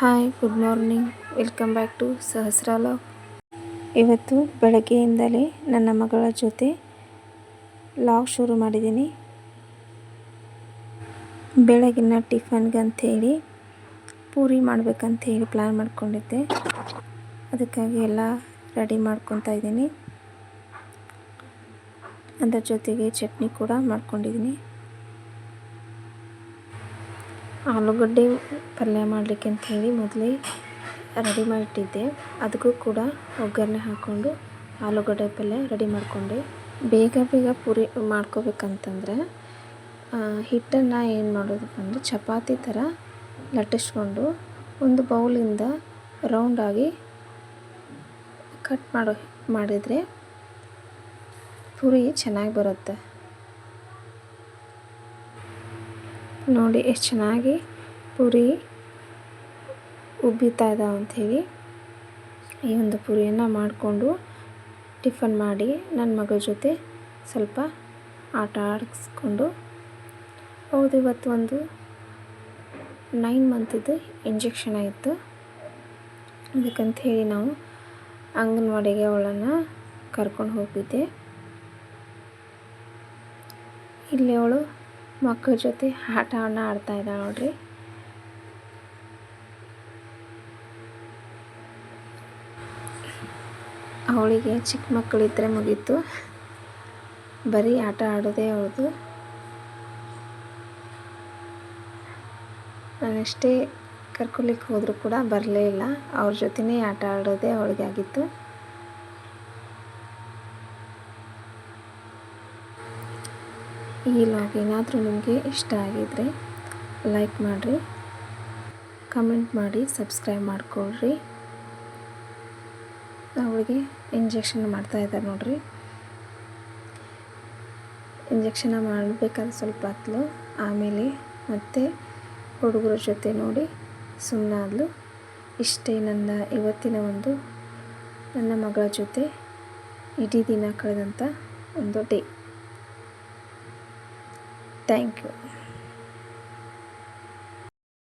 Hi, good morning. Welcome back to Sahasrala. ಇವತ್ತು ಬೆಳಗ್ಗೆಯಿಂದಲೇ ನನ್ನ ಮಗಳ ಜೊತೆ ಲಾಗ್ ಶುರು ಮಾಡಿದ್ದೀನಿ. ಬೆಳಗಿನ ಟಿಫನ್ಗಂಥೇಳಿ ಪೂರಿ ಮಾಡಬೇಕಂಥೇಳಿ ಪ್ಲ್ಯಾನ್ ಮಾಡ್ಕೊಂಡಿದ್ದೆ. ಅದಕ್ಕಾಗಿ ಎಲ್ಲ ರೆಡಿ ಮಾಡ್ಕೊತಾ ಇದ್ದೀನಿ. ಅದರ ಜೊತೆಗೆ ಚಟ್ನಿ ಕೂಡ ಮಾಡ್ಕೊಂಡಿದ್ದೀನಿ. ಆಲೂಗಡ್ಡೆ ಪಲ್ಯ ಮಾಡಲಿಕ್ಕೆ ಅಂಥೇಳಿ ಮೊದಲೇ ರೆಡಿ ಮಾಡಿಟ್ಟಿದ್ದೆ. ಅದಕ್ಕೂ ಕೂಡ ಒಗ್ಗರಣೆ ಹಾಕ್ಕೊಂಡು ಆಲೂಗಡ್ಡೆ ಪಲ್ಯ ರೆಡಿ ಮಾಡಿಕೊಂಡೆ. ಬೇಗ ಪೂರಿ ಮಾಡ್ಕೋಬೇಕಂತಂದರೆ ಹಿಟ್ಟನ್ನು ಏನು ಮಾಡೋದಪ್ಪ ಅಂದರೆ ಚಪಾತಿ ಥರ ಲಟ್ಟಿಸ್ಕೊಂಡು ಒಂದು ಬೌಲಿಂದ ರೌಂಡಾಗಿ ಕಟ್ ಮಾಡಿದರೆ ಪೂರಿ ಚೆನ್ನಾಗಿ ಬರುತ್ತೆ. ನೋಡಿ ಎಷ್ಟು ಚೆನ್ನಾಗಿ ಪೂರಿ ಉಬ್ಬಿತಾ ಇದ್ದಾವೆ ಅಂಥೇಳಿ. ಈ ಒಂದು ಪೂರಿಯನ್ನು ಮಾಡಿಕೊಂಡು ಟಿಫನ್ ಮಾಡಿ ನನ್ನ ಮಗಳ ಜೊತೆ ಸ್ವಲ್ಪ ಆಟ ಆಡಿಸ್ಕೊಂಡು ಹೌದು, ಇವತ್ತು ಒಂದು 9 ಮಂತಿದ್ದು ಇಂಜೆಕ್ಷನ್ ಆಯಿತು. ಅದಕ್ಕಂಥೇಳಿ ನಾವು ಅಂಗನವಾಡಿಗೆ ಅವಳನ್ನು ಕರ್ಕೊಂಡು ಹೋಗಿದ್ದೆ. ಇಲ್ಲಿ ಅವಳು ಮಕ್ಕಳ ಜೊತೆ ಆಟವನ್ನು ಆಡ್ತಾ ಇದ್ದಾಳೆ ನೋಡ್ರಿ. ಅವಳಿಗೆ ಚಿಕ್ಕ ಮಕ್ಕಳಿದ್ದರೆ ಮುಗೀತು, ಬರೀ ಆಟ ಆಡೋದೇ ಅವಳದು. ನಾನೆಷ್ಟೇ ಕರ್ಕೊಲಿಕ್ಕೆ ಹೋದರೂ ಕೂಡ ಬರಲೇ ಇಲ್ಲ. ಅವ್ರ ಜೊತೆನೇ ಆಟ ಆಡೋದೇ ಅವಳಿಗೆ ಆಗಿತ್ತು. ಈ ಲಾಗ್ ಏನಾದರೂ ನಿಮಗೆ ಇಷ್ಟ ಆಗಿದರೆ ಲೈಕ್ ಮಾಡಿರಿ, ಕಮೆಂಟ್ ಮಾಡಿ, ಸಬ್ಸ್ಕ್ರೈಬ್ ಮಾಡಿಕೊಳ್ರಿ. ಅವಳಿಗೆ ಇಂಜೆಕ್ಷನ್ ಮಾಡ್ತಾಯಿದ್ದಾರೆ ನೋಡ್ರಿ. ಇಂಜೆಕ್ಷನ್ ಮಾಡಬೇಕಾದ್ರೆ ಸ್ವಲ್ಪ ಹತ್ತಲು, ಆಮೇಲೆ ಮತ್ತೆ ಹುಡುಗರ ಜೊತೆ ನೋಡಿ ಸುಮ್ಮನಾದ್ಲು. ಇಷ್ಟೇ ನನ್ನ ಇವತ್ತಿನ ನನ್ನ ಮಗಳ ಜೊತೆ ಇಡೀ ದಿನ ಕಳೆದಂಥ ಒಂದು ಡೇ. Thank you.